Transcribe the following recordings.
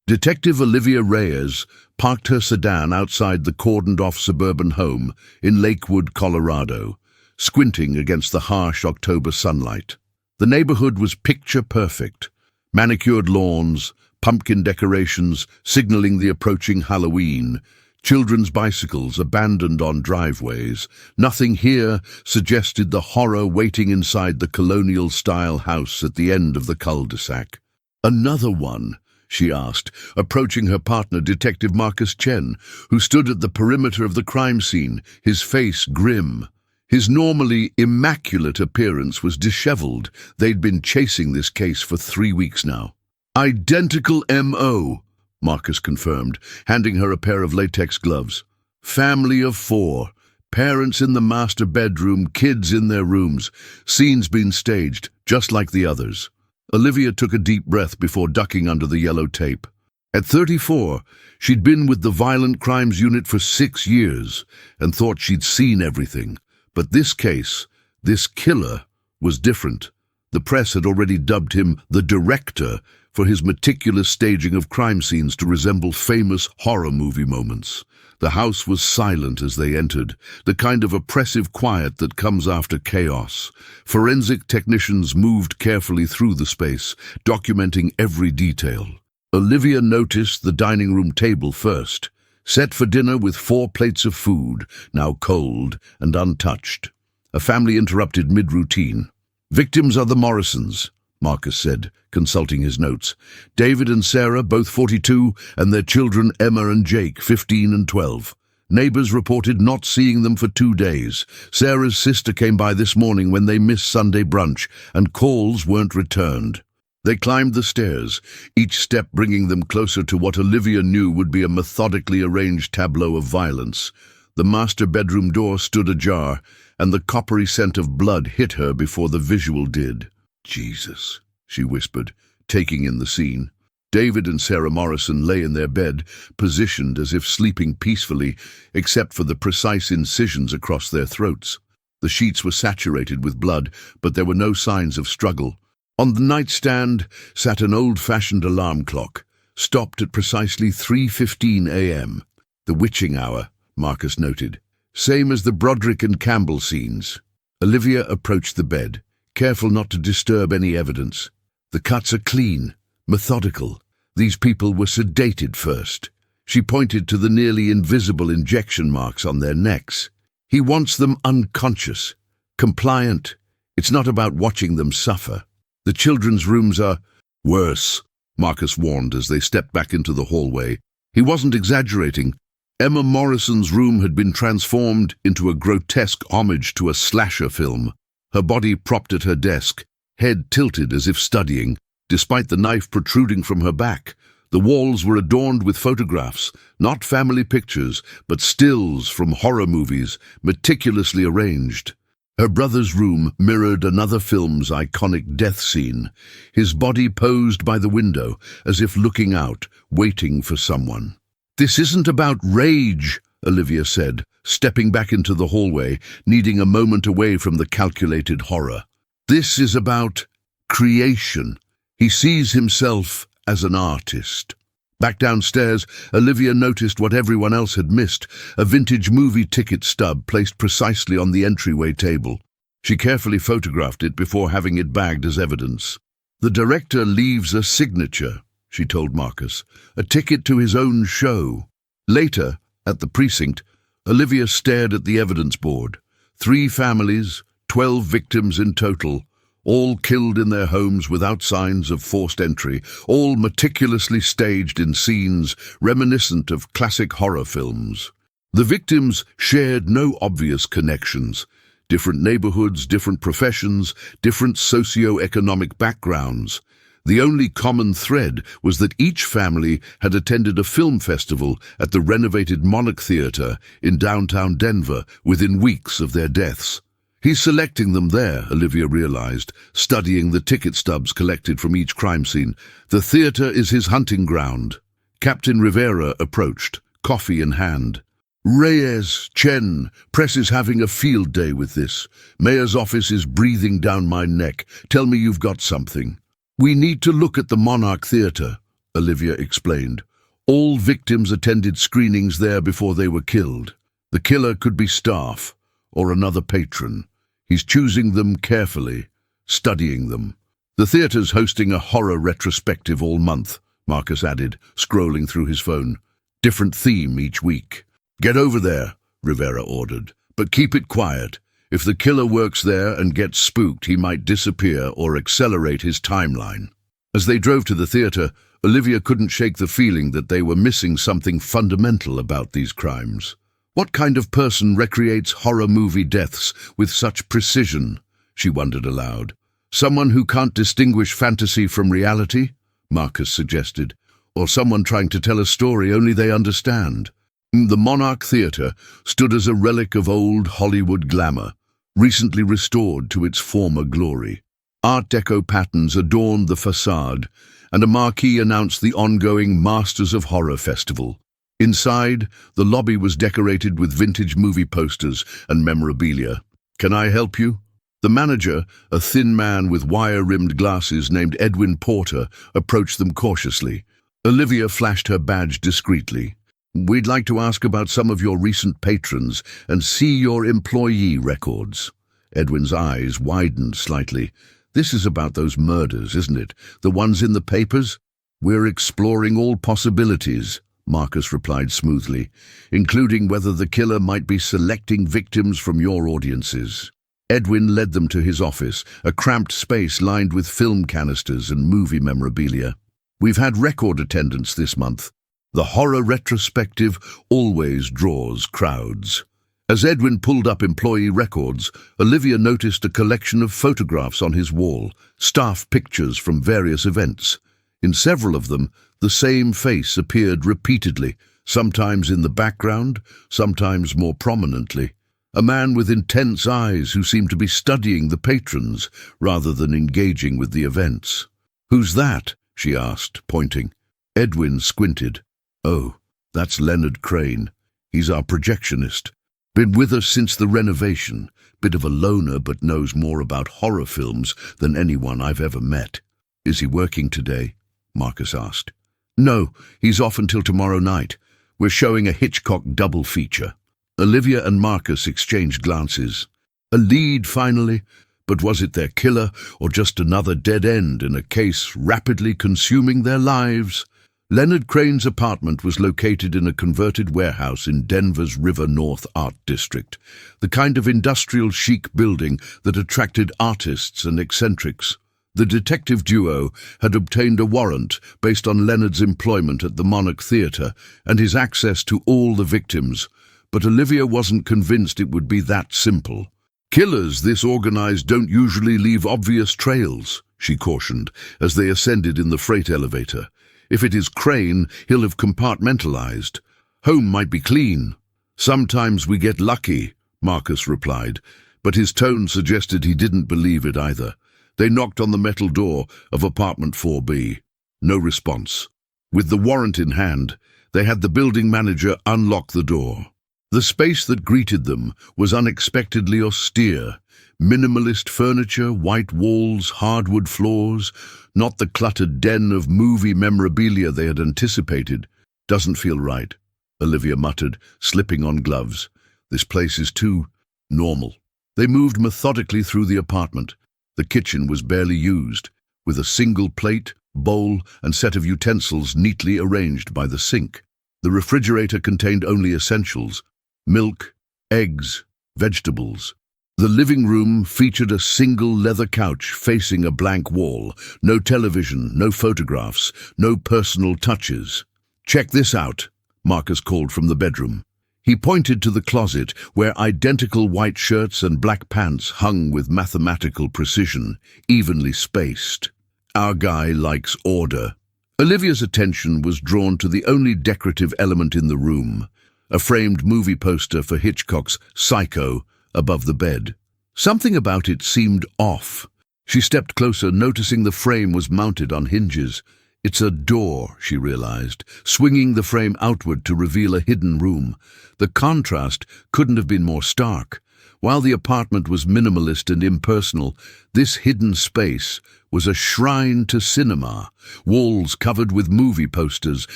Detective Olivia Reyes parked her sedan outside the cordoned-off suburban home in Lakewood, Colorado, squinting against the harsh October sunlight. The neighborhood was picture-perfect. Manicured lawns, pumpkin decorations signaling the approaching Halloween, children's bicycles abandoned on driveways. Nothing here suggested the horror waiting inside the colonial-style house at the end of the cul-de-sac. "Another one?" she asked, approaching her partner, Detective Marcus Chen, who stood at the perimeter of the crime scene, his face grim. His normally immaculate appearance was disheveled. They'd been chasing this case for 3 weeks now. "Identical M.O., Marcus confirmed, handing her a pair of latex gloves. "Family of 4. Parents in the master bedroom, kids in their rooms. Scene's been staged, just like the others." Olivia took a deep breath before ducking under the yellow tape. At 34, she'd been with the Violent Crimes Unit for 6 years and thought she'd seen everything. But this case, this killer, was different. The press had already dubbed him the Director for his meticulous staging of crime scenes to resemble famous horror movie moments. The house was silent as they entered, the kind of oppressive quiet that comes after chaos. Forensic technicians moved carefully through the space, documenting every detail. Olivia noticed the dining room table first, set for dinner with 4 plates of food, now cold and untouched. A family interrupted mid-routine. "Victims are the Morrisons," Marcus said, consulting his notes. "David and Sarah, both 42, and their children Emma and Jake, 15 and 12. Neighbors reported not seeing them for 2 days. Sarah's sister came by this morning when they missed Sunday brunch, and calls weren't returned." They climbed the stairs, each step bringing them closer to what Olivia knew would be a methodically arranged tableau of violence. The master bedroom door stood ajar, and the coppery scent of blood hit her before the visual did. "Jesus," she whispered, taking in the scene. David and Sarah Morrison lay in their bed, positioned as if sleeping peacefully, except for the precise incisions across their throats. The sheets were saturated with blood, but there were no signs of struggle. On the nightstand sat an old-fashioned alarm clock, stopped at precisely 3:15 a.m. "The witching hour," Marcus noted. "Same as the Broderick and Campbell scenes." Olivia approached the bed, careful not to disturb any evidence. "The cuts are clean, methodical. These people were sedated first." She pointed to the nearly invisible injection marks on their necks. "He wants them unconscious, compliant. It's not about watching them suffer." "The children's rooms are worse," Marcus warned as they stepped back into the hallway. He wasn't exaggerating. Emma Morrison's room had been transformed into a grotesque homage to a slasher film. Her body propped at her desk, head tilted as if studying, despite the knife protruding from her back. The walls were adorned with photographs, not family pictures, but stills from horror movies, meticulously arranged. Her brother's room mirrored another film's iconic death scene, his body posed by the window, as if looking out, waiting for someone. "This isn't about rage," Olivia said, stepping back into the hallway, needing a moment away from the calculated horror. "This is about creation. He sees himself as an artist." Back downstairs, Olivia noticed what everyone else had missed, a vintage movie ticket stub placed precisely on the entryway table. She carefully photographed it before having it bagged as evidence. "The director leaves a signature," she told Marcus, "a ticket to his own show." Later, at the precinct, Olivia stared at the evidence board. 3 families, 12 victims in total, all killed in their homes without signs of forced entry, all meticulously staged in scenes reminiscent of classic horror films. The victims shared no obvious connections. Different neighborhoods, different professions, different socio-economic backgrounds. The only common thread was that each family had attended a film festival at the renovated Monarch Theater in downtown Denver within weeks of their deaths. "He's selecting them there," Olivia realized, studying the ticket stubs collected from each crime scene. "The theater is his hunting ground." Captain Rivera approached, coffee in hand. "Reyes, Chen, press is having a field day with this. Mayor's office is breathing down my neck. Tell me you've got something." "We need to look at the Monarch Theater," Olivia explained. All victims attended screenings there before they were killed. The killer could be staff or another patron. He's choosing them carefully, studying them. The theatre's hosting a horror retrospective all month, Marcus added, scrolling through his phone. Different theme each week. Get over there, Rivera ordered, but keep it quiet. If the killer works there and gets spooked, he might disappear or accelerate his timeline. As they drove to the theater, Olivia couldn't shake the feeling that they were missing something fundamental about these crimes. What kind of person recreates horror movie deaths with such precision? She wondered aloud. Someone who can't distinguish fantasy from reality? Marcus suggested. Or someone trying to tell a story only they understand. The Monarch Theatre stood as a relic of old Hollywood glamour, recently restored to its former glory. Art Deco patterns adorned the facade, and a marquee announced the ongoing Masters of Horror Festival. Inside, the lobby was decorated with vintage movie posters and memorabilia. Can I help you? The manager, a thin man with wire-rimmed glasses named Edwin Porter, approached them cautiously. Olivia flashed her badge discreetly. We'd like to ask about some of your recent patrons and see your employee records. Edwin's eyes widened slightly. This is about those murders, isn't it? The ones in the papers? We're exploring all possibilities, Marcus replied smoothly, including whether the killer might be selecting victims from your audiences. Edwin led them to his office, a cramped space lined with film canisters and movie memorabilia. We've had record attendance this month. The horror retrospective always draws crowds. As Edwin pulled up employee records, Olivia noticed a collection of photographs on his wall, staff pictures from various events. In several of them, the same face appeared repeatedly, sometimes in the background, sometimes more prominently. A man with intense eyes who seemed to be studying the patrons rather than engaging with the events. "Who's that?" she asked, pointing. Edwin squinted. "Oh, that's Leonard Crane. He's our projectionist. Been with us since the renovation. Bit of a loner, but knows more about horror films than anyone I've ever met." "Is he working today?" Marcus asked. "No, he's off until tomorrow night. We're showing a Hitchcock double feature." Olivia and Marcus exchanged glances. A lead, finally, but was it their killer or just another dead end in a case rapidly consuming their lives? Leonard Crane's apartment was located in a converted warehouse in Denver's River North Art District, the kind of industrial chic building that attracted artists and eccentrics. The detective duo had obtained a warrant based on Leonard's employment at the Monarch Theatre and his access to all the victims, but Olivia wasn't convinced it would be that simple. "Killers this organized don't usually leave obvious trails," she cautioned as they ascended in the freight elevator. "If it is Crane, he'll have compartmentalized. Home might be clean." "Sometimes we get lucky," Marcus replied, but his tone suggested he didn't believe it either. They knocked on the metal door of apartment 4B. No response. With the warrant in hand, they had the building manager unlock the door. The space that greeted them was unexpectedly austere. Minimalist furniture, white walls, hardwood floors, not the cluttered den of movie memorabilia they had anticipated. "Doesn't feel right," Olivia muttered, slipping on gloves. "This place is too normal." They moved methodically through the apartment. The kitchen was barely used, with a single plate, bowl, and set of utensils neatly arranged by the sink. The refrigerator contained only essentials: milk, eggs, vegetables. The living room featured a single leather couch facing a blank wall. No television, no photographs, no personal touches. "Check this out," Marcus called from the bedroom. He pointed to the closet where identical white shirts and black pants hung with mathematical precision, evenly spaced. "Our guy likes order." Olivia's attention was drawn to the only decorative element in the room, a framed movie poster for Hitchcock's Psycho above the bed. Something about it seemed off. She stepped closer, noticing the frame was mounted on hinges. "It's a door," she realized, swinging the frame outward to reveal a hidden room. The contrast couldn't have been more stark. While the apartment was minimalist and impersonal, this hidden space was a shrine to cinema. Walls covered with movie posters,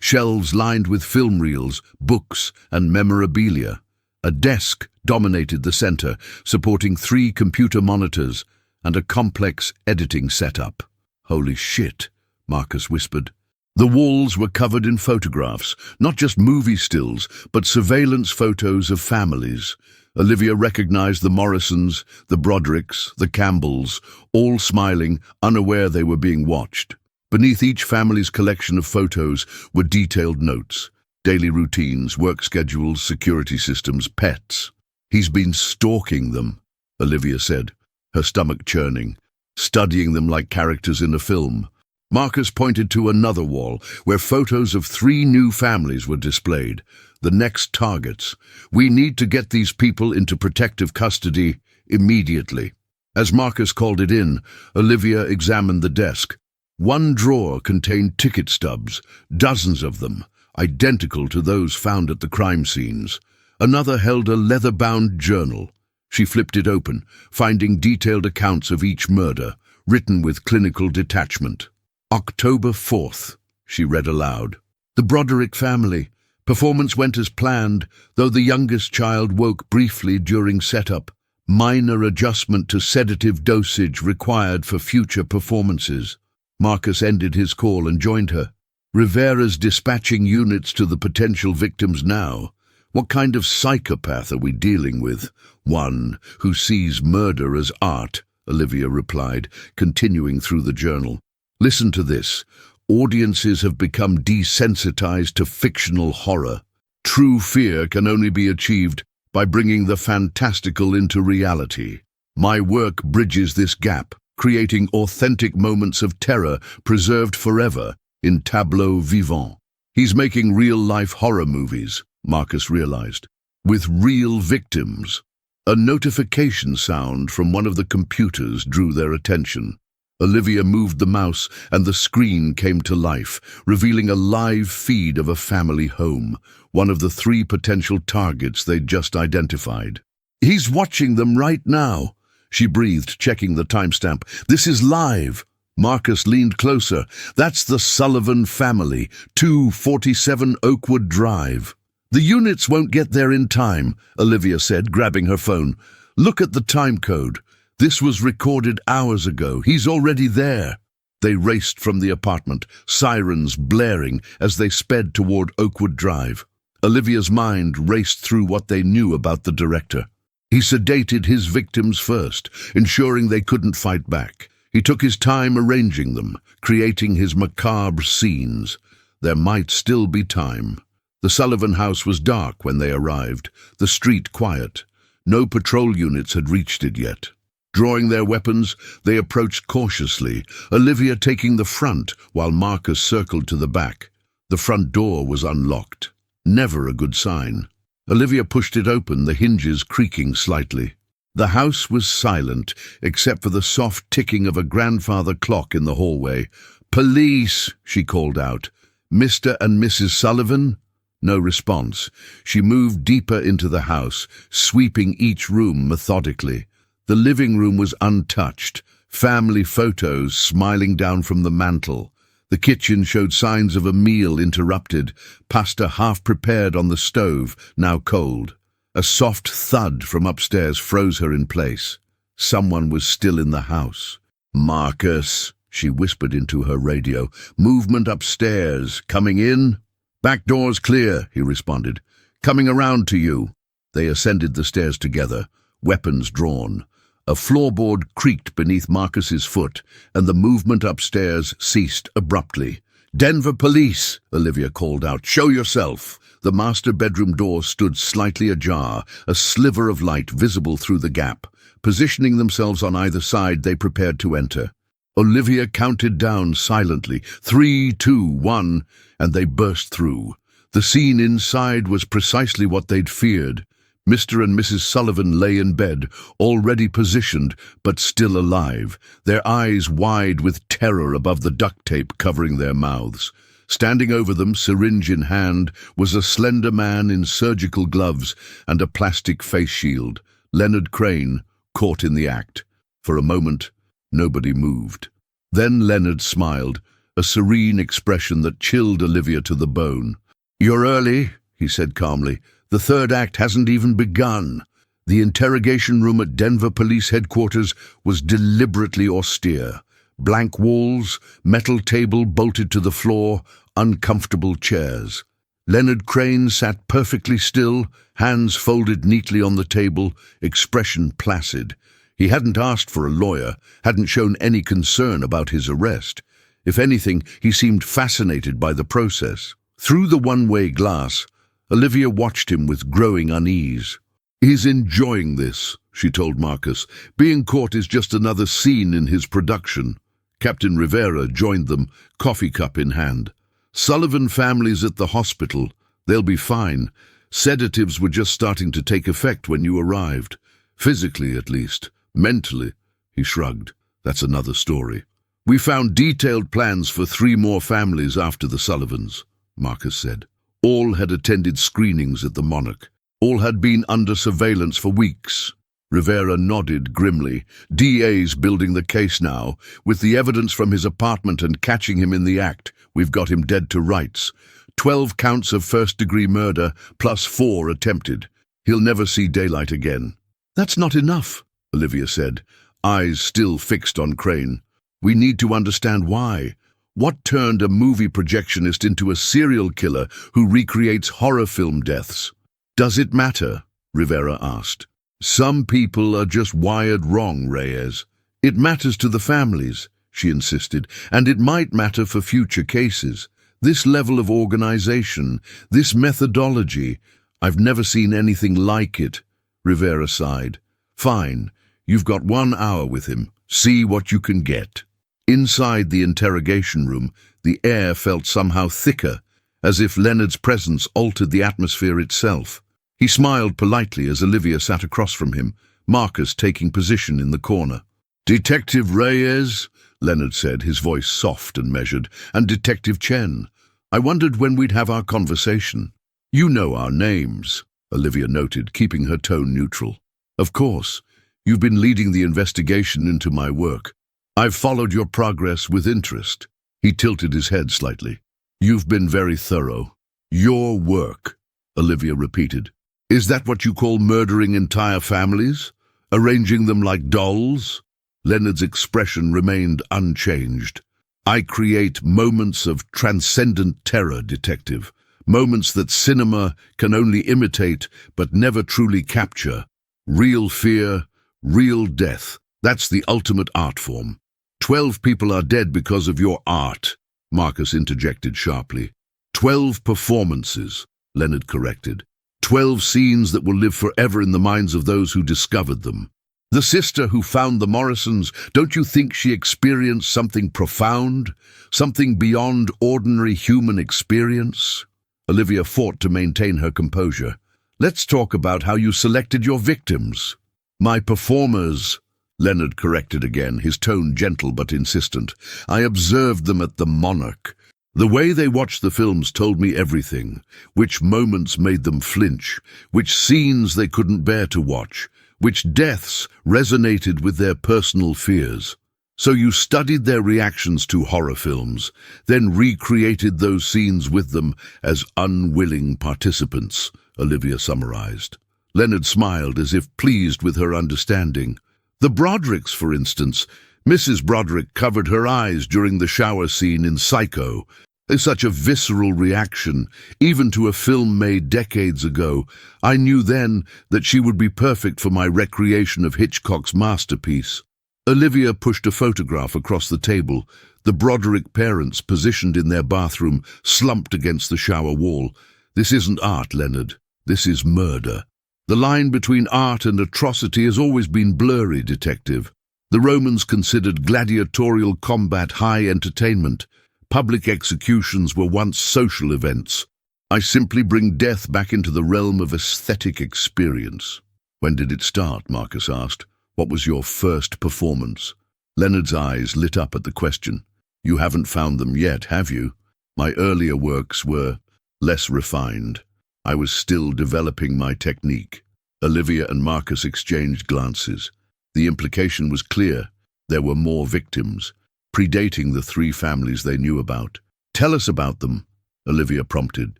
shelves lined with film reels, books, and memorabilia. A desk dominated the center, supporting 3 computer monitors and a complex editing setup. "Holy shit," Marcus whispered. The walls were covered in photographs, not just movie stills, but surveillance photos of families. Olivia recognized the Morrisons, the Brodericks, the Campbells, all smiling, unaware they were being watched. Beneath each family's collection of photos were detailed notes, daily routines, work schedules, security systems, pets. "He's been stalking them," Olivia said, her stomach churning, studying them like characters in a film. Marcus pointed to another wall, where photos of 3 new families were displayed, the next targets. "We need to get these people into protective custody immediately." As Marcus called it in, Olivia examined the desk. One drawer contained ticket stubs, dozens of them, identical to those found at the crime scenes. Another held a leather-bound journal. She flipped it open, finding detailed accounts of each murder, written with clinical detachment. "October 4th, she read aloud. "The Broderick family. Performance went as planned, though the youngest child woke briefly during setup. Minor adjustment to sedative dosage required for future performances." Marcus ended his call and joined her. "Rivera's dispatching units to the potential victims now. What kind of psychopath are we dealing with?" "One who sees murder as art," Olivia replied, continuing through the journal. "Listen to this. Audiences have become desensitized to fictional horror. True fear can only be achieved by bringing the fantastical into reality. My work bridges this gap, creating authentic moments of terror preserved forever in tableau vivant." He's making real-life horror movies, Marcus realized, with real victims. A notification sound from one of the computers drew their attention. Olivia moved the mouse and the screen came to life, revealing a live feed of a family home, one of the 3 potential targets they'd just identified. "He's watching them right now," she breathed, checking the timestamp. "This is live." Marcus leaned closer. "That's the Sullivan family, 247 Oakwood Drive." "The units won't get there in time," Olivia said, grabbing her phone. "Look at the time code. This was recorded hours ago. He's already there." They raced from the apartment, sirens blaring as they sped toward Oakwood Drive. Olivia's mind raced through what they knew about the director. He sedated his victims first, ensuring they couldn't fight back. He took his time arranging them, creating his macabre scenes. There might still be time. The Sullivan house was dark when they arrived, the street quiet. No patrol units had reached it yet. Drawing their weapons, they approached cautiously, Olivia taking the front while Marcus circled to the back. The front door was unlocked. Never a good sign. Olivia pushed it open, the hinges creaking slightly. The house was silent, except for the soft ticking of a grandfather clock in the hallway. "Police!" she called out. "Mr. and Mrs. Sullivan?" No response. She moved deeper into the house, sweeping each room methodically. The living room was untouched, family photos smiling down from the mantel. The kitchen showed signs of a meal interrupted, pasta half prepared on the stove, now cold. A soft thud from upstairs froze her in place. Someone was still in the house. "Marcus," she whispered into her radio. "Movement upstairs. Coming in?" "Back door's clear," he responded. "Coming around to you." They ascended the stairs together, weapons drawn. A floorboard creaked beneath Marcus's foot, and the movement upstairs ceased abruptly. "Denver police," Olivia called out. "Show yourself." The master bedroom door stood slightly ajar, a sliver of light visible through the gap. Positioning themselves on either side, they prepared to enter. Olivia counted down silently, 3, 2, 1, and they burst through. The scene inside was precisely what they'd feared. Mr. and Mrs. Sullivan lay in bed, already positioned, but still alive, their eyes wide with terror above the duct tape covering their mouths. Standing over them, syringe in hand, was a slender man in surgical gloves and a plastic face shield. Leonard Crane, caught in the act. For a moment, nobody moved. Then Leonard smiled, a serene expression that chilled Olivia to the bone. "You're early," he said calmly. "The third act hasn't even begun." The interrogation room at Denver Police Headquarters was deliberately austere. Blank walls, metal table bolted to the floor, uncomfortable chairs. Leonard Crane sat perfectly still, hands folded neatly on the table, expression placid. He hadn't asked for a lawyer, hadn't shown any concern about his arrest. If anything, he seemed fascinated by the process. Through the one-way glass, Olivia watched him with growing unease. "He's enjoying this," she told Marcus. "Being caught is just another scene in his production." Captain Rivera joined them, coffee cup in hand. "Sullivan family's at the hospital. They'll be fine. Sedatives were just starting to take effect when you arrived. Physically, at least. Mentally," he shrugged. "That's another story." "We found detailed plans for 3 more families after the Sullivans," Marcus said. All had attended screenings at the Monarch. All had been under surveillance for weeks. Rivera nodded grimly. "DA's building the case now. With the evidence from his apartment and catching him in the act, we've got him dead to rights. 12 counts of first-degree murder, plus 4 attempted. He'll never see daylight again." "That's not enough," Olivia said, eyes still fixed on Crane. "We need to understand why. What turned a movie projectionist into a serial killer who recreates horror film deaths?" "Does it matter?" Rivera asked. "Some people are just wired wrong, Reyes. It matters to the families," she insisted, "and it might matter for future cases. This level of organization, this methodology, I've never seen anything like it." Rivera sighed. "Fine, you've got 1 hour with him. See what you can get." Inside the interrogation room, the air felt somehow thicker, as if Leonard's presence altered the atmosphere itself. He smiled politely as Olivia sat across from him, Marcus taking position in the corner. "Detective Reyes," Leonard said, his voice soft and measured, "and Detective Chen. I wondered when we'd have our conversation." "You know our names," Olivia noted, keeping her tone neutral. "Of course. You've been leading the investigation into my work. I've followed your progress with interest." He tilted his head slightly. "You've been very thorough." "Your work," Olivia repeated. "Is that what you call murdering entire families? Arranging them like dolls?" Leonard's expression remained unchanged. "I create moments of transcendent terror, Detective. Moments that cinema can only imitate but never truly capture. Real fear, real death. That's the ultimate art form." 12 people are dead because of your art," Marcus interjected sharply. 12 performances, Leonard corrected. 12 scenes that will live forever in the minds of those who discovered them. The sister who found the Morrisons, don't you think she experienced something profound? Something beyond ordinary human experience? Olivia fought to maintain her composure. "Let's talk about how you selected your victims." "My performers," Leonard corrected again, his tone gentle but insistent. "I observed them at the Monarch. The way they watched the films told me everything. Which moments made them flinch, which scenes they couldn't bear to watch, which deaths resonated with their personal fears. So you studied their reactions to horror films, then recreated those scenes with them as unwilling participants," Olivia summarized. Leonard smiled as if pleased with her understanding. "The Brodricks, for instance. Mrs. Broderick covered her eyes during the shower scene in Psycho. There's such a visceral reaction, even to a film made decades ago. I knew then that she would be perfect for my recreation of Hitchcock's masterpiece." Olivia pushed a photograph across the table. The Broderick parents, positioned in their bathroom, slumped against the shower wall. "This isn't art, Leonard. This is murder. The line between art and atrocity has always been blurry, Detective. The Romans considered gladiatorial combat high entertainment. Public executions were once social events. I simply bring death back into the realm of aesthetic experience." "When did it start?" Marcus asked. "What was your first performance?" Leonard's eyes lit up at the question. "You haven't found them yet, have you? My earlier works were less refined. I was still developing my technique." Olivia and Marcus exchanged glances. The implication was clear. There were more victims, predating the three families they knew about. "Tell us about them," Olivia prompted.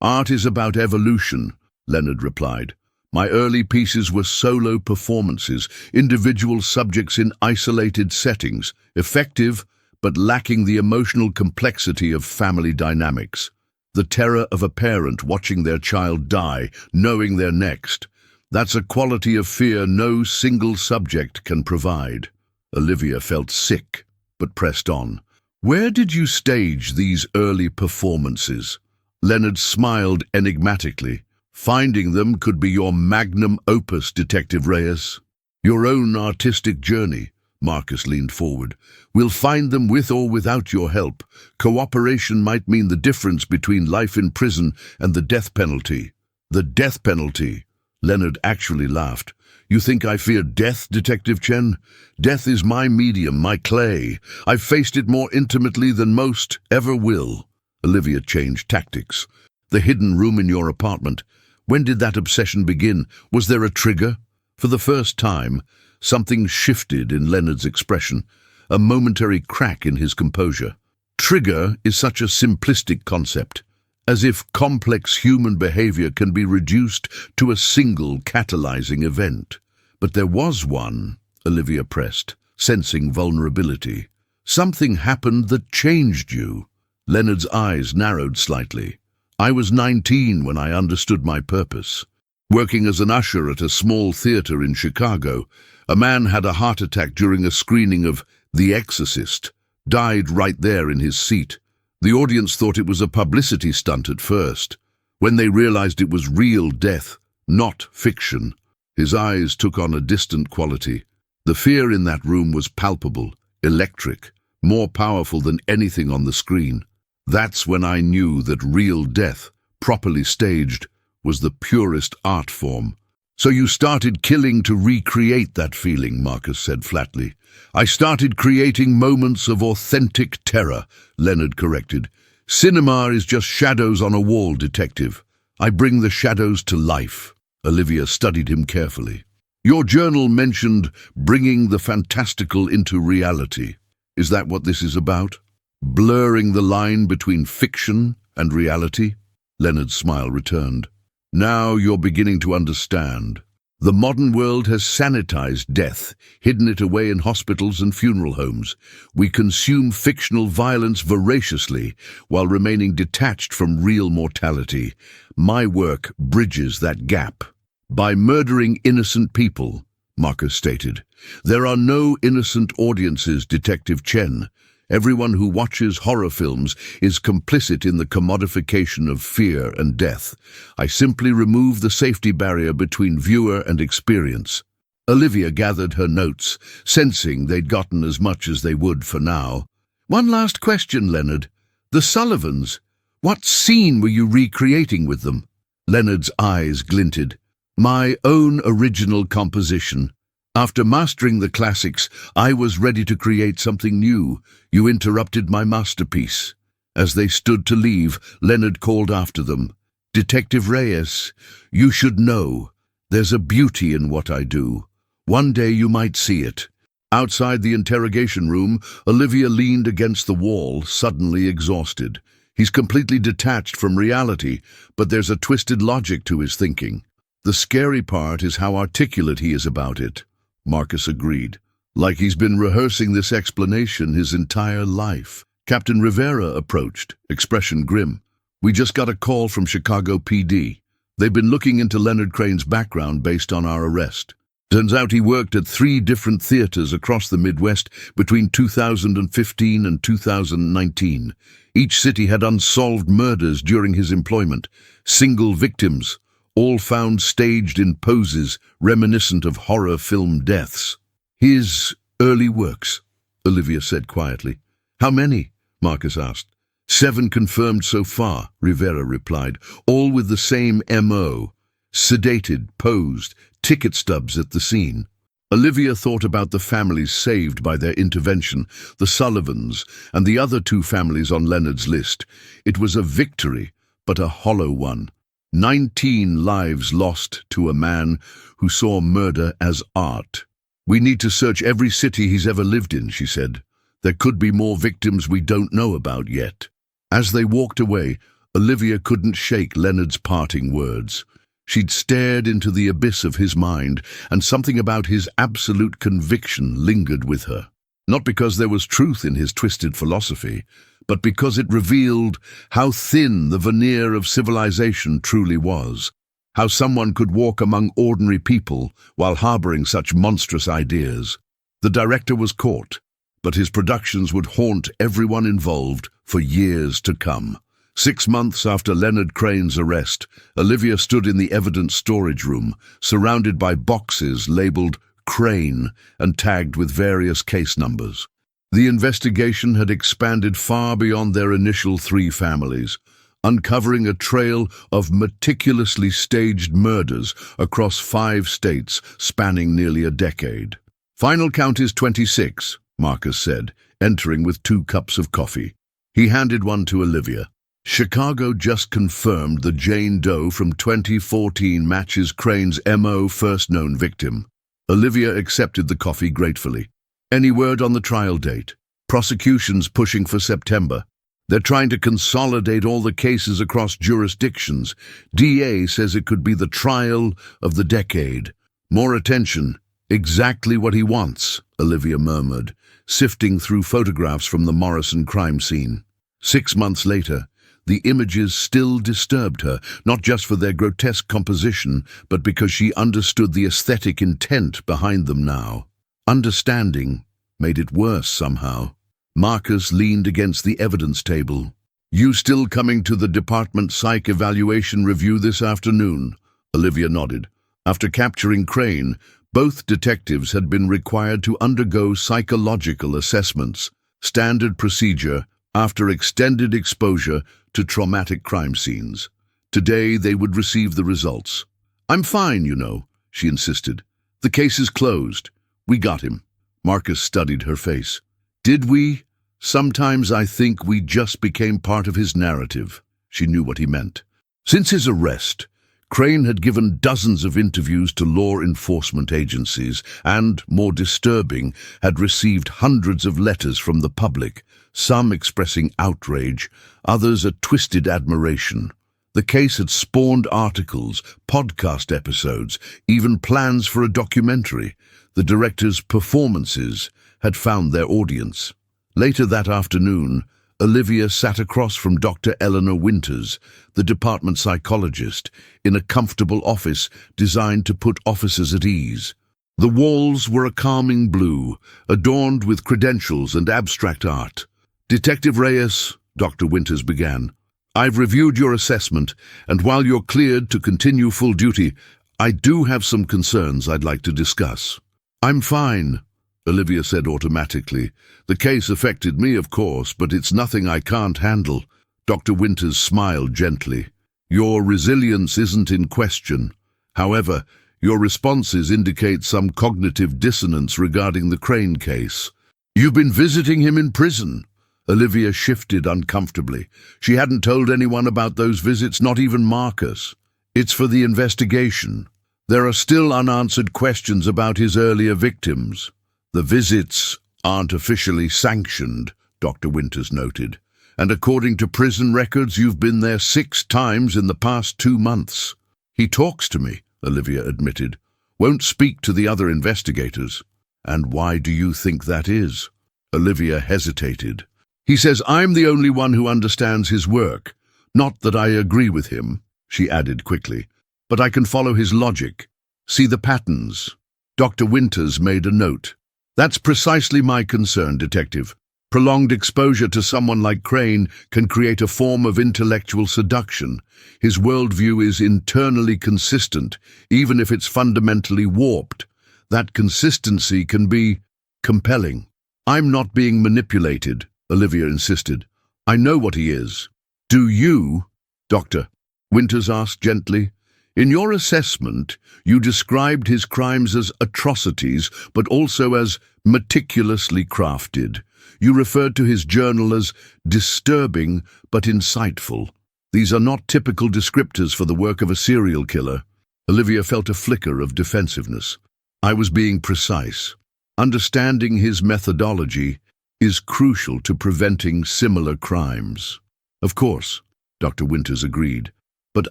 "Art is about evolution," Leonard replied. "My early pieces were solo performances, individual subjects in isolated settings, effective but lacking the emotional complexity of family dynamics. The terror of a parent watching their child die, knowing they're next. That's a quality of fear no single subject can provide." Olivia felt sick, but pressed on. "Where did you stage these early performances?" Leonard smiled enigmatically. "Finding them could be your magnum opus, Detective Reyes. Your own artistic journey." Marcus leaned forward. "We'll find them with or without your help. Cooperation might mean the difference between life in prison and the death penalty." "The death penalty?" Leonard actually laughed. "You think I fear death, Detective Chen? Death is my medium, my clay. I've faced it more intimately than most ever will." Olivia changed tactics. "The hidden room in your apartment. When did that obsession begin? Was there a trigger?" For the first time, something shifted in Leonard's expression, a momentary crack in his composure. Trigger is such a simplistic concept, as if complex human behavior can be reduced to a single catalyzing event. "But there was one," Olivia pressed, sensing vulnerability. "Something happened that changed you." Leonard's eyes narrowed slightly. "I was 19 when I understood my purpose. Working as an usher at a small theater in Chicago, a man had a heart attack during a screening of The Exorcist, died right there in his seat. The audience thought it was a publicity stunt at first. When they realized it was real death, not fiction, his eyes took on a distant quality. The fear in that room was palpable, electric, more powerful than anything on the screen. That's when I knew that real death, properly staged, was the purest art form." "So you started killing to recreate that feeling," Marcus said flatly. "I started creating moments of authentic terror," Leonard corrected. "Cinema is just shadows on a wall, Detective. I bring the shadows to life." Olivia studied him carefully. "Your journal mentioned bringing the fantastical into reality. Is that what this is about? Blurring the line between fiction and reality?" Leonard's smile returned. "Now you're beginning to understand. The modern world has sanitized death, hidden it away in hospitals and funeral homes. We consume fictional violence voraciously while remaining detached from real mortality. My work bridges that gap. By murdering innocent people," Marcus stated. "There are no innocent audiences, Detective Chen. Everyone who watches horror films is complicit in the commodification of fear and death. I simply remove the safety barrier between viewer and experience." Olivia gathered her notes, sensing they'd gotten as much as they would for now. "One last question, Leonard. The Sullivans. What scene were you recreating with them?" Leonard's eyes glinted. "My own original composition. After mastering the classics, I was ready to create something new. You interrupted my masterpiece." As they stood to leave, Leonard called after them. "Detective Reyes, you should know. There's a beauty in what I do. One day you might see it." Outside the interrogation room, Olivia leaned against the wall, suddenly exhausted. He's completely detached from reality, but there's a twisted logic to his thinking. The scary part is how articulate he is about it. Marcus agreed. Like he's been rehearsing this explanation his entire life. Captain Rivera approached, expression grim. "We just got a call from Chicago PD. They've been looking into Leonard Crane's background based on our arrest. Turns out he worked at 3 different theaters across the Midwest between 2015 and 2019. Each city had unsolved murders during his employment. Single victims, all found staged in poses reminiscent of horror film deaths." "His early works," Olivia said quietly. "How many?" Marcus asked. 7 confirmed so far," Rivera replied, "all with the same M.O. Sedated, posed, ticket stubs at the scene." Olivia thought about the families saved by their intervention, the Sullivans, and the other 2 families on Leonard's list. It was a victory, but a hollow one. 19 lives lost to a man who saw murder as art. "We need to search every city he's ever lived in," she said. "There could be more victims we don't know about yet." As they walked away, Olivia couldn't shake Leonard's parting words. She'd stared into the abyss of his mind, and something about his absolute conviction lingered with her. Not because there was truth in his twisted philosophy, but because it revealed how thin the veneer of civilization truly was, how someone could walk among ordinary people while harboring such monstrous ideas. The director was caught, but his productions would haunt everyone involved for years to come. 6 months after Leonard Crane's arrest, Olivia stood in the evidence storage room, surrounded by boxes labeled Crane and tagged with various case numbers. The investigation had expanded far beyond their initial 3 families, uncovering a trail of meticulously staged murders across 5 states spanning nearly a decade. "Final count is 26, Marcus said, entering with 2 cups of coffee. He handed one to Olivia. "Chicago just confirmed the Jane Doe from 2014 matches Crane's MO first known victim." Olivia accepted the coffee gratefully. "Any word on the trial date?" "Prosecution's pushing for September. They're trying to consolidate all the cases across jurisdictions. DA says it could be the trial of the decade. More attention. Exactly what he wants," Olivia murmured, sifting through photographs from the Morrison crime scene. 6 months later, the images still disturbed her, not just for their grotesque composition, but because she understood the aesthetic intent behind them now. Understanding made it worse somehow. Marcus leaned against the evidence table. "You still coming to the department psych evaluation review this afternoon?" Olivia nodded. After capturing Crane, both detectives had been required to undergo psychological assessments, standard procedure after extended exposure to traumatic crime scenes. Today they would receive the results. "I'm fine, you know," she insisted. "The case is closed. We got him." Marcus studied her face. "Did we? Sometimes I think we just became part of his narrative." She knew what he meant. Since his arrest, Crane had given dozens of interviews to law enforcement agencies and, more disturbing, had received hundreds of letters from the public, some expressing outrage, others a twisted admiration. The case had spawned articles, podcast episodes, even plans for a documentary. The director's performances had found their audience. Later that afternoon, Olivia sat across from Dr. Eleanor Winters, the department psychologist, in a comfortable office designed to put officers at ease. The walls were a calming blue, adorned with credentials and abstract art. "Detective Reyes," Dr. Winters began, "I've reviewed your assessment, and while you're cleared to continue full duty, I do have some concerns I'd like to discuss." "I'm fine," Olivia said automatically. "The case affected me, of course, but it's nothing I can't handle." Dr. Winters smiled gently. "Your resilience isn't in question. However, your responses indicate some cognitive dissonance regarding the Crane case. You've been visiting him in prison." Olivia shifted uncomfortably. She hadn't told anyone about those visits, not even Marcus. "It's for the investigation. There are still unanswered questions about his earlier victims." "The visits aren't officially sanctioned," Dr. Winters noted. "And according to prison records, you've been there 6 times in the past 2 months." "He talks to me," Olivia admitted. "Won't speak to the other investigators." "And why do you think that is?" Olivia hesitated. "He says I'm the only one who understands his work. Not that I agree with him," she added quickly, "but I can follow his logic, see the patterns." Dr. Winters made a note. "That's precisely my concern, Detective. Prolonged exposure to someone like Crane can create a form of intellectual seduction. His worldview is internally consistent, even if it's fundamentally warped. That consistency can be compelling." "I'm not being manipulated," Olivia insisted. "I know what he is." "Do you, Doctor?" Winters asked gently. "In your assessment, you described his crimes as atrocities, but also as meticulously crafted. You referred to his journal as disturbing but insightful. These are not typical descriptors for the work of a serial killer. Olivia felt a flicker of defensiveness. I was being precise. Understanding his methodology is crucial to preventing similar crimes. Of course, Dr. Winters agreed, but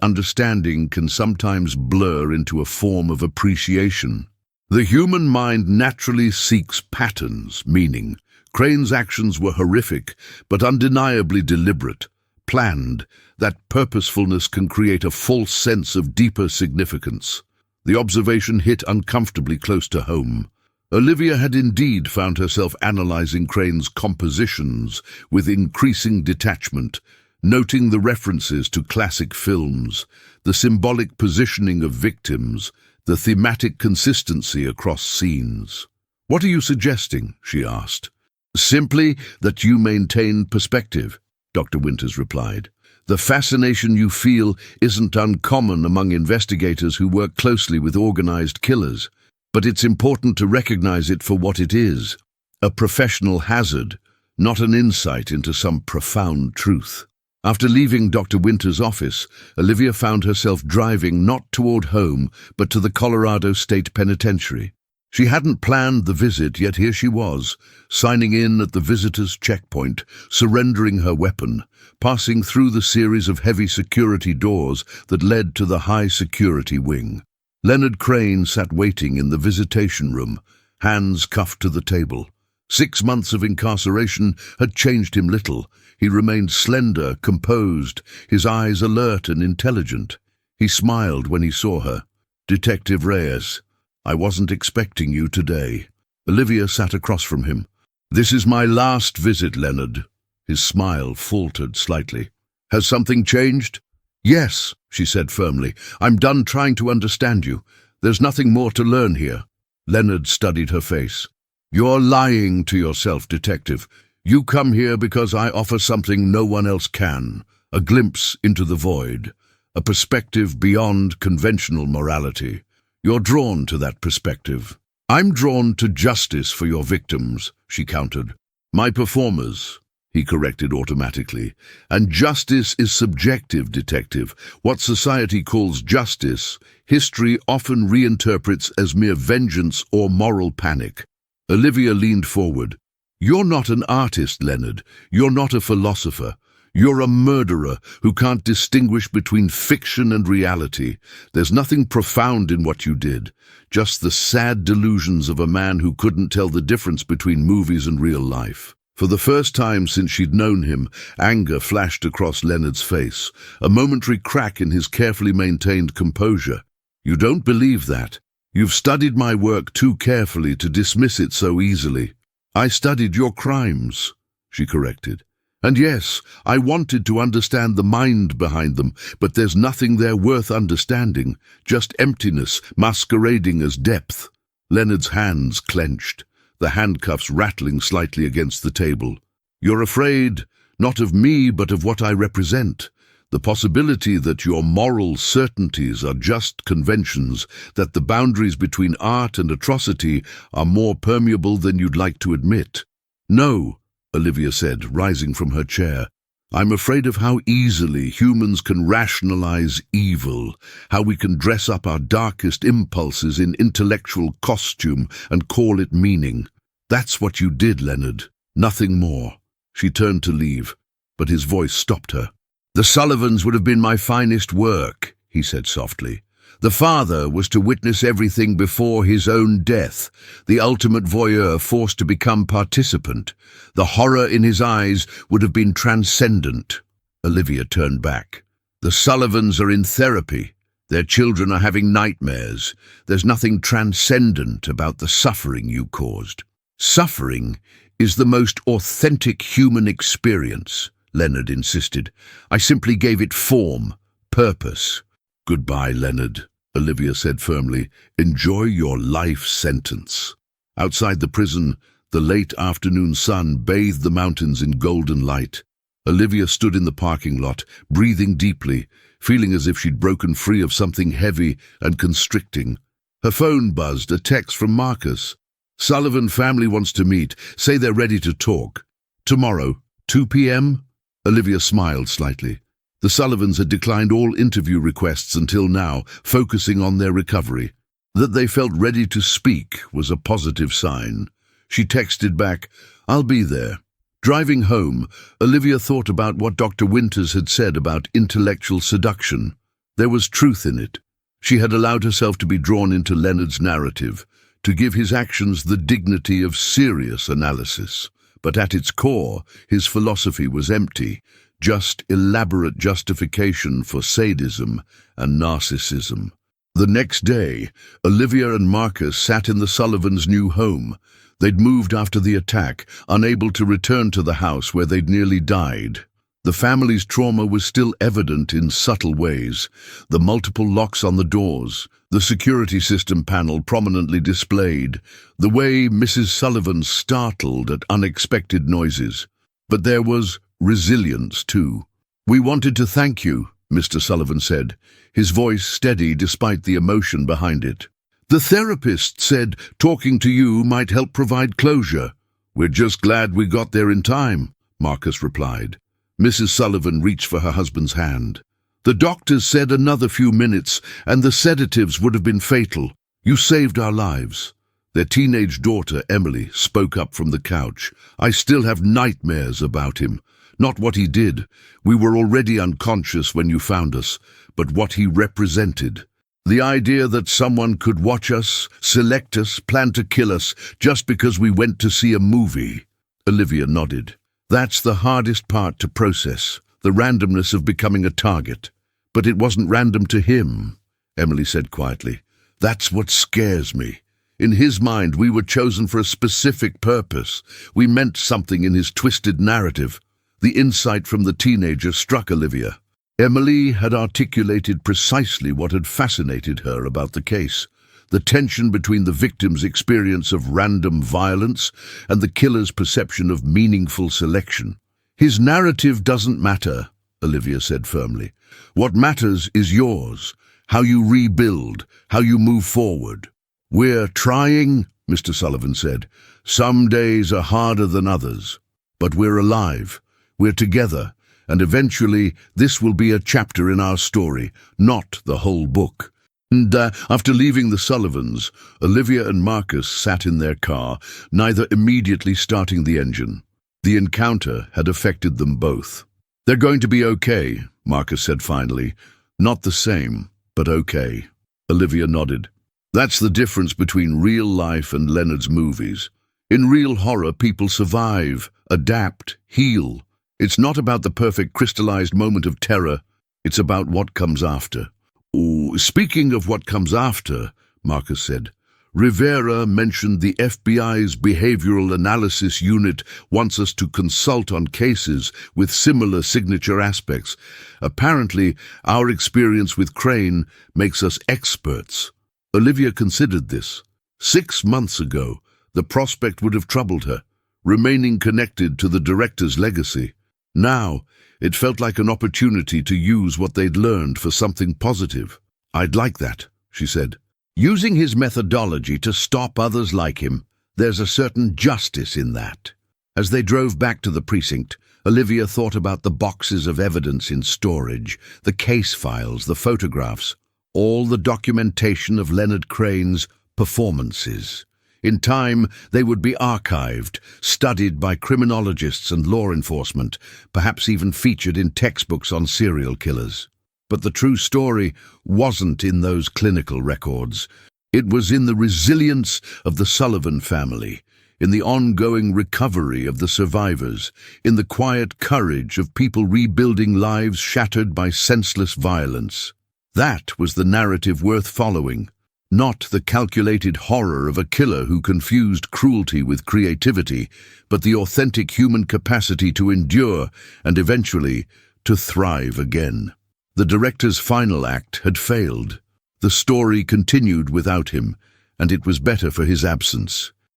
understanding can sometimes blur into a form of appreciation. The human mind naturally seeks patterns, meaning Crane's actions were horrific, but undeniably deliberate, planned. That purposefulness can create a false sense of deeper significance. The observation hit uncomfortably close to home. Olivia had indeed found herself analyzing Crane's compositions with increasing detachment, noting the references to classic films, the symbolic positioning of victims, the thematic consistency across scenes. "What are you suggesting?" she asked. "Simply that you maintain perspective," Dr. Winters replied. "The fascination you feel isn't uncommon among investigators who work closely with organized killers, but it's important to recognize it for what it is, a professional hazard, not an insight into some profound truth." After leaving Dr. Winters' office, Olivia found herself driving not toward home, but to the Colorado State Penitentiary. She hadn't planned the visit, yet here she was, signing in at the visitor's checkpoint, surrendering her weapon, passing through the series of heavy security doors that led to the high-security wing. Leonard Crane sat waiting in the visitation room, hands cuffed to the table. 6 months of incarceration had changed him little. He remained slender, composed, his eyes alert and intelligent. He smiled when he saw her. "Detective Reyes, I wasn't expecting you today." Olivia sat across from him. "This is my last visit, Leonard." His smile faltered slightly. "Has something changed?" "Yes," she said firmly. "I'm done trying to understand you. There's nothing more to learn here." Leonard studied her face. "You're lying to yourself, Detective. You come here because I offer something no one else can, a glimpse into the void, a perspective beyond conventional morality. You're drawn to that perspective. I'm drawn to justice for your victims," she countered. "My performers," he corrected automatically. "And justice is subjective, Detective. What society calls justice, history often reinterprets as mere vengeance or moral panic." Olivia leaned forward. "You're not an artist, Leonard. You're not a philosopher. You're a murderer who can't distinguish between fiction and reality. There's nothing profound in what you did, just the sad delusions of a man who couldn't tell the difference between movies and real life." For the first time since she'd known him, anger flashed across Leonard's face, a momentary crack in his carefully maintained composure. "You don't believe that. You've studied my work too carefully to dismiss it so easily." "I studied your crimes," she corrected. "And yes, I wanted to understand the mind behind them, but there's nothing there worth understanding, just emptiness masquerading as depth." Leonard's hands clenched, the handcuffs rattling slightly against the table. "You're afraid, not of me, but of what I represent. The possibility that your moral certainties are just conventions, that the boundaries between art and atrocity are more permeable than you'd like to admit." "No," Olivia said, rising from her chair. "I'm afraid of how easily humans can rationalize evil, how we can dress up our darkest impulses in intellectual costume and call it meaning. That's what you did, Leonard. Nothing more." She turned to leave, but his voice stopped her. "The Sullivans would have been my finest work," he said softly. "The father was to witness everything before his own death, the ultimate voyeur forced to become participant. The horror in his eyes would have been transcendent." Olivia turned back. "The Sullivans are in therapy. Their children are having nightmares. There's nothing transcendent about the suffering you caused." "Suffering is the most authentic human experience," Leonard insisted. "I simply gave it form, purpose." "Goodbye, Leonard," Olivia said firmly. "Enjoy your life sentence." Outside the prison, the late afternoon sun bathed the mountains in golden light. Olivia stood in the parking lot, breathing deeply, feeling as if she'd broken free of something heavy and constricting. Her phone buzzed, a text from Marcus. "Sullivan family wants to meet. Say they're ready to talk. Tomorrow, 2 p.m.? Olivia smiled slightly. The Sullivans had declined all interview requests until now, focusing on their recovery. That they felt ready to speak was a positive sign. She texted back, "I'll be there." Driving home, Olivia thought about what Dr. Winters had said about intellectual seduction. There was truth in it. She had allowed herself to be drawn into Leonard's narrative, to give his actions the dignity of serious analysis. But at its core, his philosophy was empty, just elaborate justification for sadism and narcissism. The next day, Olivia and Marcus sat in the Sullivans' new home. They'd moved after the attack, unable to return to the house where they'd nearly died. The family's trauma was still evident in subtle ways. The multiple locks on the doors, the security system panel prominently displayed, the way Mrs. Sullivan startled at unexpected noises. But there was resilience, too. "We wanted to thank you," Mr. Sullivan said, his voice steady despite the emotion behind it. "The therapist said talking to you might help provide closure." "We're just glad we got there in time," Marcus replied. Mrs. Sullivan reached for her husband's hand. "The doctors said another few minutes, and the sedatives would have been fatal. You saved our lives." Their teenage daughter, Emily, spoke up from the couch. "I still have nightmares about him. Not what he did. We were already unconscious when you found us, but what he represented. The idea that someone could watch us, select us, plan to kill us, just because we went to see a movie." Olivia nodded. "That's the hardest part to process, the randomness of becoming a target. But it wasn't random to him," Emily said quietly. "That's what scares me. In his mind, we were chosen for a specific purpose. We meant something in his twisted narrative." The insight from the teenager struck Olivia. Emily had articulated precisely what had fascinated her about the case: the tension between the victim's experience of random violence and the killer's perception of meaningful selection. "His narrative doesn't matter," Olivia said firmly. "What matters is yours, how you rebuild, how you move forward." "We're trying," Mr. Sullivan said. "Some days are harder than others. But we're alive. We're together. And eventually, this will be a chapter in our story, not the whole book." And after leaving the Sullivans, Olivia and Marcus sat in their car, neither immediately starting the engine. The encounter had affected them both. "They're going to be okay," Marcus said finally. "Not the same, but okay." Olivia nodded. "That's the difference between real life and Leonard's movies. In real horror, people survive, adapt, heal. It's not about the perfect crystallized moment of terror. It's about what comes after." "Oh, speaking of what comes after," Marcus said, "Rivera mentioned the FBI's Behavioral Analysis Unit wants us to consult on cases with similar signature aspects. Apparently, our experience with Crane makes us experts." Olivia considered this. 6 months ago, the prospect would have troubled her, remaining connected to the director's legacy. Now, it felt like an opportunity to use what they'd learned for something positive. "I'd like that," she said. "Using his methodology to stop others like him, there's a certain justice in that." As they drove back to the precinct, Olivia thought about the boxes of evidence in storage, the case files, the photographs, all the documentation of Leonard Crane's performances. In time, they would be archived, studied by criminologists and law enforcement, perhaps even featured in textbooks on serial killers. But the true story wasn't in those clinical records. It was in the resilience of the Sullivan family, in the ongoing recovery of the survivors, in the quiet courage of people rebuilding lives shattered by senseless violence. That was the narrative worth following. Not the calculated horror of a killer who confused cruelty with creativity, but the authentic human capacity to endure and eventually to thrive again. The director's final act had failed. The story continued without him, and it was better for his absence.